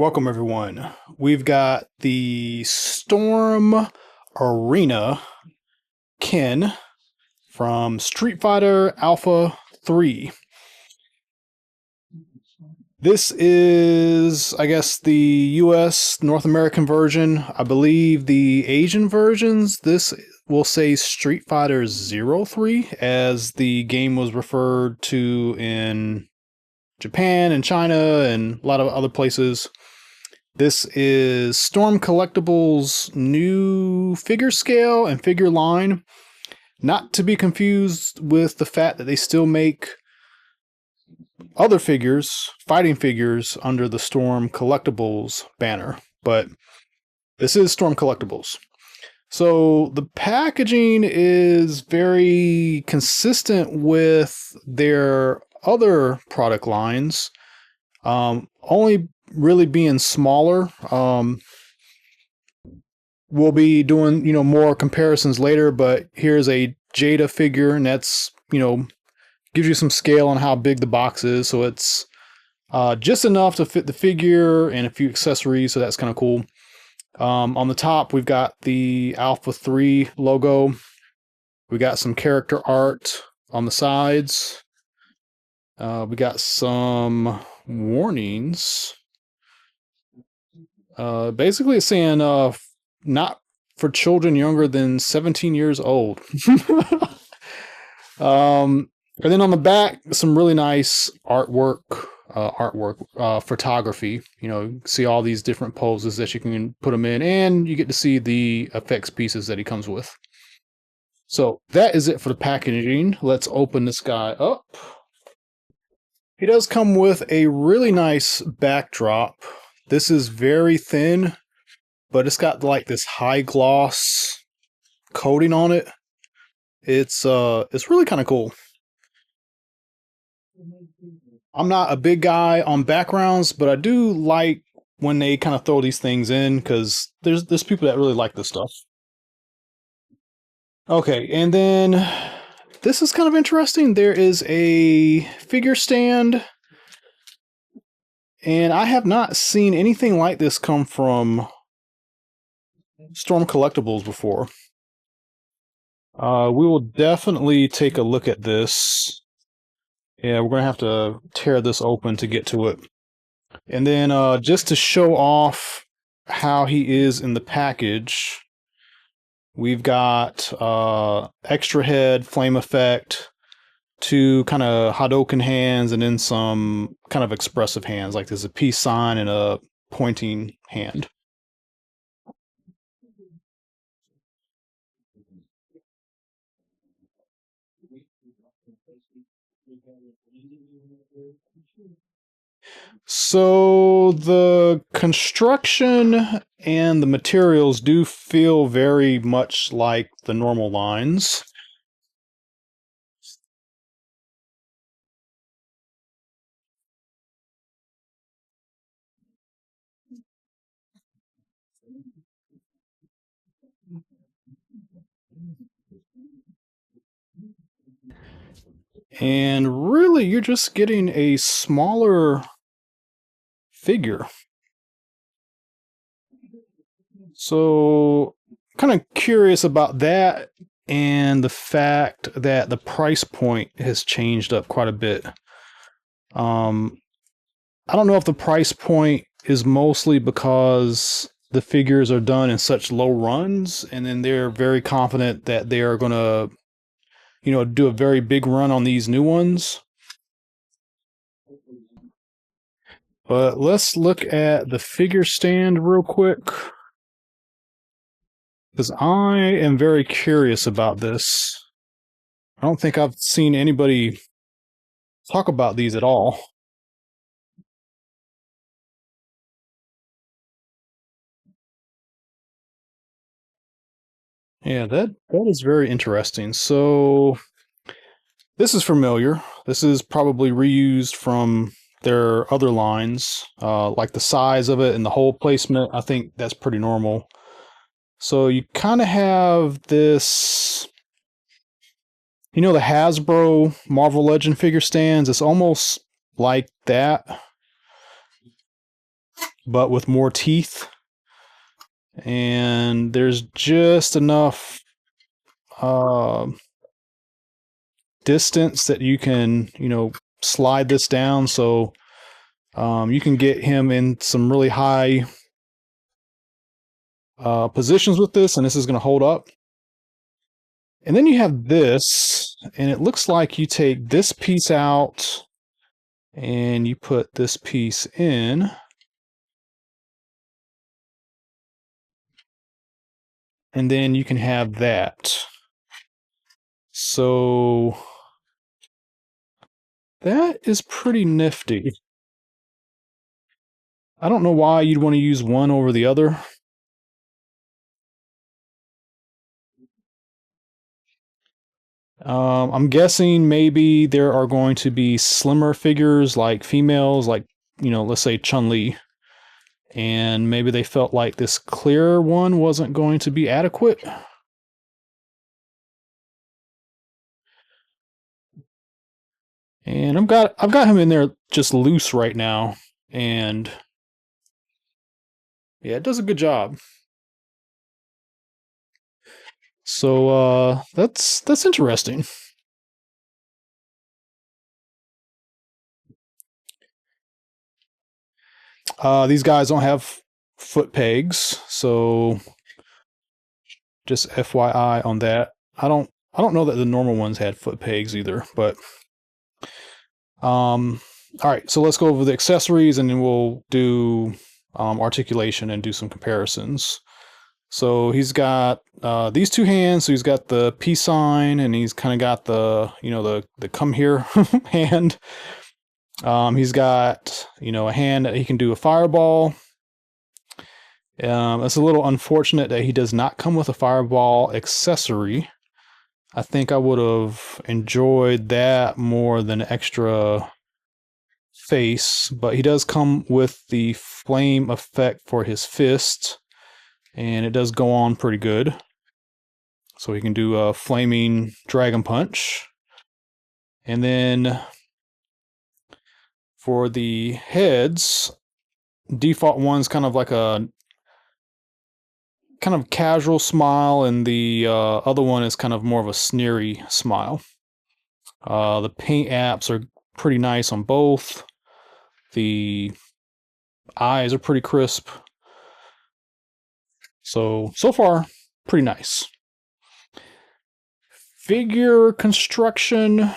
Welcome everyone. We've got the Storm Arena Ken from Street Fighter Alpha 3. This is, I guess, the US North American version. I believe the Asian versions, this will say Street Fighter 03 as the game was referred to in Japan and China and a lot of other places. This is Storm Collectibles' new figure scale and figure line. Not to be confused with the fact that they still make other figures, fighting figures, under the Storm Collectibles banner. But this is Storm Collectibles. So the packaging is very consistent with their other product lines. Only really being smaller. We'll be doing, more comparisons later, but here's a Jada figure, and that's, gives you some scale on how big the box is. So it's just enough to fit the figure and a few accessories, so that's kind of cool. On the top, we've got the Alpha 3 logo. We got some character art on the sides. We got some warnings. Basically it's saying not for children younger than 17 years old. And then on the back, some really nice photography. See all these different poses that you can put them in, and you get to see the effects pieces that he comes with. So that is it for the packaging. Let's open this guy up. He does come with a really nice backdrop. This is very thin, but it's got like this high gloss coating on it. It's really kind of cool. I'm not a big guy on backgrounds, but I do like when they kind of throw these things in, because there's people that really like this stuff. Okay, and then this is kind of interesting. There is a figure stand, and I have not seen anything like this come from Storm Collectibles before. We will definitely take a look at this. Yeah, we're going to have to tear this open to get to it. And then just to show off how he is in the package, we've got extra head, flame effect, two kind of Hadouken hands, and then some kind of expressive hands, like there's a peace sign and a pointing hand. So the construction and the materials do feel very much like the normal lines. And really, you're just getting a smaller figure. So, kind of curious about that, and the fact that the price point has changed up quite a bit. I don't know if the price point is mostly because the figures are done in such low runs, and then they're very confident that they are going to, do a very big run on these new ones. But let's look at the figure stand real quick, because I am very curious about this. I don't think I've seen anybody talk about these at all. Yeah, that is very interesting. So this is familiar. This is probably reused from their other lines, like the size of it and the hole placement. I think that's pretty normal. So you kind of have this, the Hasbro Marvel Legend figure stands. It's almost like that, but with more teeth. And there's just enough uh, distance that you can, slide this down, so you can get him in some really high positions with this, and this is going to hold up. And then you have this, and it looks like you take this piece out and you put this piece in. And then you can have that. So that is pretty nifty. I don't know why you'd want to use one over the other. I'm guessing maybe there are going to be slimmer figures like females, like, let's say Chun-Li. And maybe they felt like this clear one wasn't going to be adequate. And I've got him in there just loose right now. And yeah, it does a good job. So that's interesting. These guys don't have foot pegs, so just FYI on that. I don't know that the normal ones had foot pegs either, but all right, so let's go over the accessories and then we'll do articulation and do some comparisons. So he's got these two hands. So he's got the peace sign, and he's kind of got the the come here hand. He's got a hand that he can do a fireball. It's a little unfortunate that he does not come with a fireball accessory. I think I would have enjoyed that more than extra face, but he does come with the flame effect for his fist, and it does go on pretty good. So he can do a flaming dragon punch. And then for the heads, default one's kind of like a kind of casual smile, and the other one is kind of more of a sneery smile. The paint apps are pretty nice on both. The eyes are pretty crisp. So far, pretty nice. Figure construction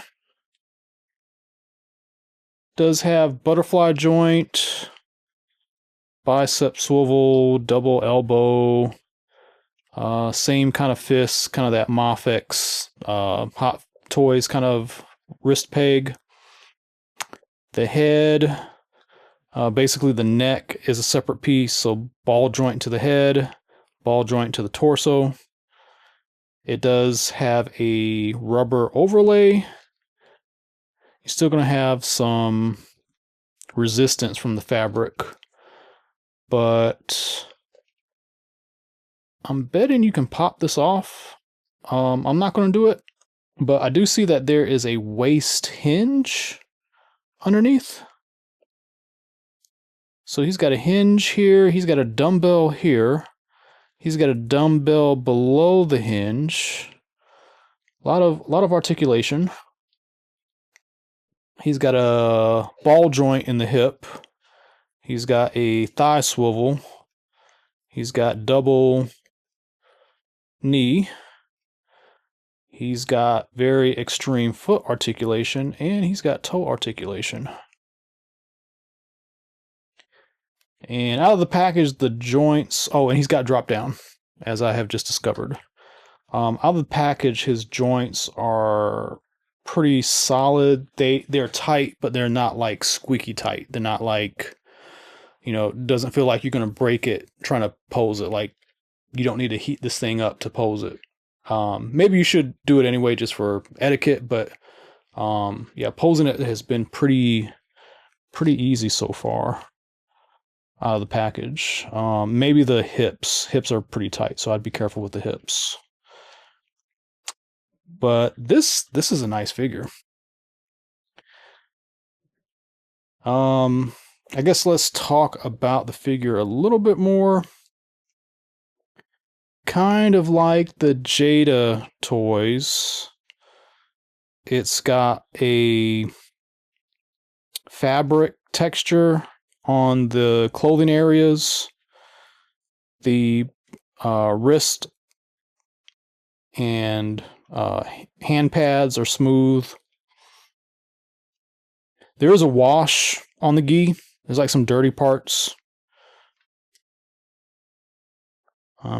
does have butterfly joint, bicep swivel, double elbow, same kind of fists, kind of that Mafex Hot Toys kind of wrist peg. The head, basically the neck is a separate piece, so ball joint to the head, ball joint to the torso. It does have a rubber overlay. You're still going to have some resistance from the fabric, but I'm betting you can pop this off. I'm not going to do it, but I do see that there is a waist hinge underneath. So he's got a hinge here. He's got a dumbbell here. He's got a dumbbell below the hinge. A lot of articulation. He's got a ball joint in the hip. He's got a thigh swivel. He's got double knee. He's got very extreme foot articulation, and he's got toe articulation. And out of the package, the joints... Oh, and he's got drop down, as I have just discovered. Out of the package, his joints are pretty solid. They're tight, but they're not like squeaky tight. They're not like, doesn't feel like you're going to break it trying to pose it. Like, you don't need to heat this thing up to pose it. Maybe you should do it anyway just for etiquette, but yeah, posing it has been pretty easy so far out of the package. Maybe the hips are pretty tight, so I'd be careful with the hips. But this is a nice figure. I guess let's talk about the figure a little bit more. Kind of like the Jada toys, it's got a fabric texture on the clothing areas. The wrist and hand pads are smooth. There is a wash on the gi. There's like some dirty parts.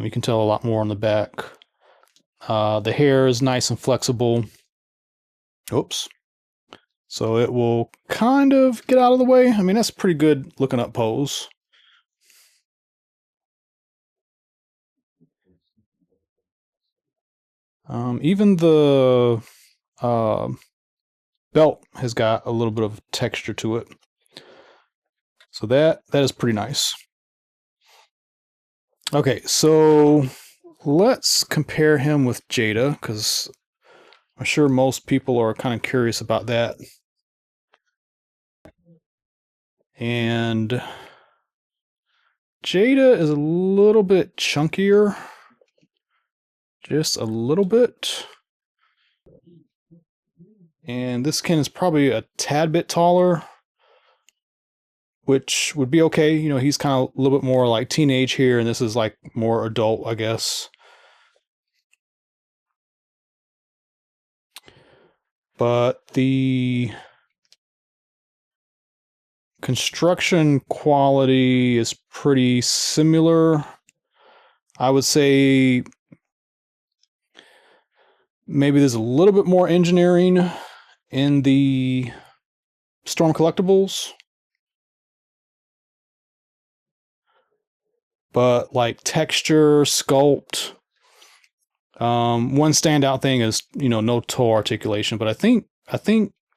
You can tell a lot more on the back. The hair is nice and flexible. Oops. So it will kind of get out of the way. I mean, that's a pretty good looking up pose. Even the belt has got a little bit of texture to it. So that is pretty nice. Okay, so let's compare him with Jada, because I'm sure most people are kind of curious about that. And Jada is a little bit chunkier. Just a little bit. And this Ken is probably a tad bit taller, which would be okay. You know, he's kind of a little bit more like teenage here, and this is like more adult, I guess. But the construction quality is pretty similar. I would say maybe there's a little bit more engineering in the Storm Collectibles. But like texture, sculpt, one standout thing is, you know, no toe articulation. But I think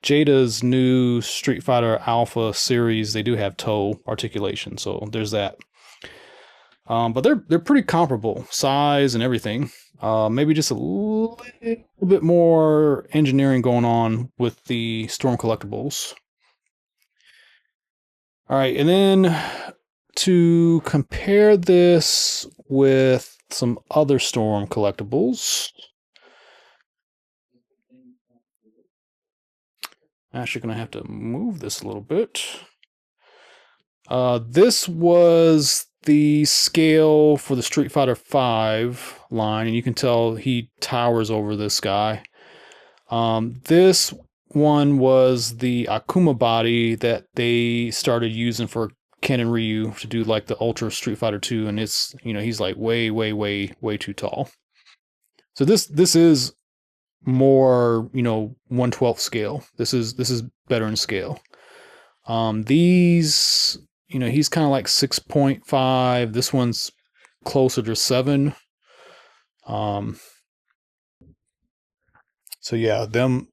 Jada's new Street Fighter Alpha series, they do have toe articulation, so there's that. But they're pretty comparable, size and everything. Maybe just a little bit more engineering going on with the Storm Collectibles. All right, and then to compare this with some other Storm Collectibles, I'm actually going to have to move this a little bit. This was the scale for the Street Fighter V line, and you can tell he towers over this guy. This one was the Akuma body that they started using for Ken and Ryu to do like the Ultra Street Fighter 2, and it's, you know, he's like way too tall. So this is more, you know, 1/12 scale. This is better in scale. These, you know, he's kind of like 6.5. This one's closer to 7. So yeah, them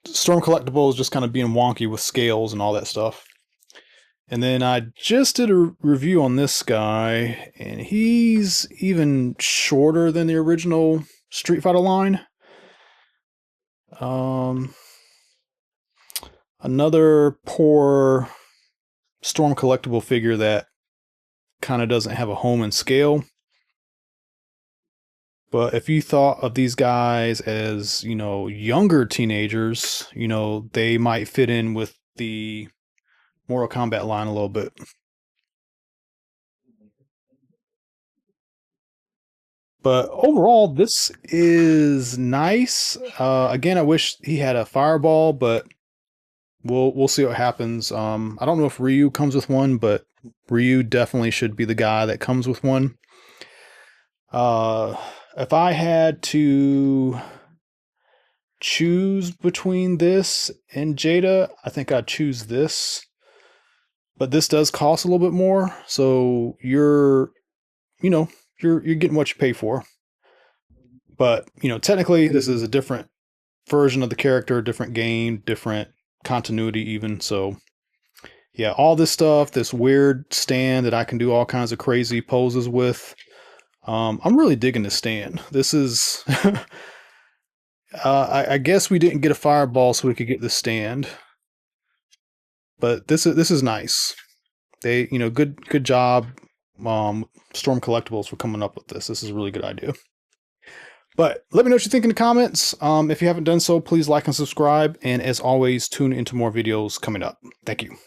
Storm Collectibles just kind of being wonky with scales and all that stuff. And then I just did a review on this guy, and he's even shorter than the original Street Fighter line. Another poor Storm Collectible figure that kind of doesn't have a home in scale. But if you thought of these guys as, you know, younger teenagers, you know, they might fit in with the Mortal Kombat line a little bit. But overall, this is nice. Again, I wish he had a fireball, but we'll see what happens. I don't know if Ryu comes with one, but Ryu definitely should be the guy that comes with one. If I had to choose between this and Jada, I think I'd choose this. But this does cost a little bit more, so you're getting what you pay for. But, you know, technically this is a different version of the character, different game, different continuity even. So yeah, all this stuff, this weird stand that I can do all kinds of crazy poses with. I'm really digging this stand. This is I guess we didn't get a fireball so we could get the stand. But this is nice. They, good job, Storm Collectibles, for coming up with this. This is a really good idea. But let me know what you think in the comments. If you haven't done so, please like and subscribe. And as always, tune into more videos coming up. Thank you.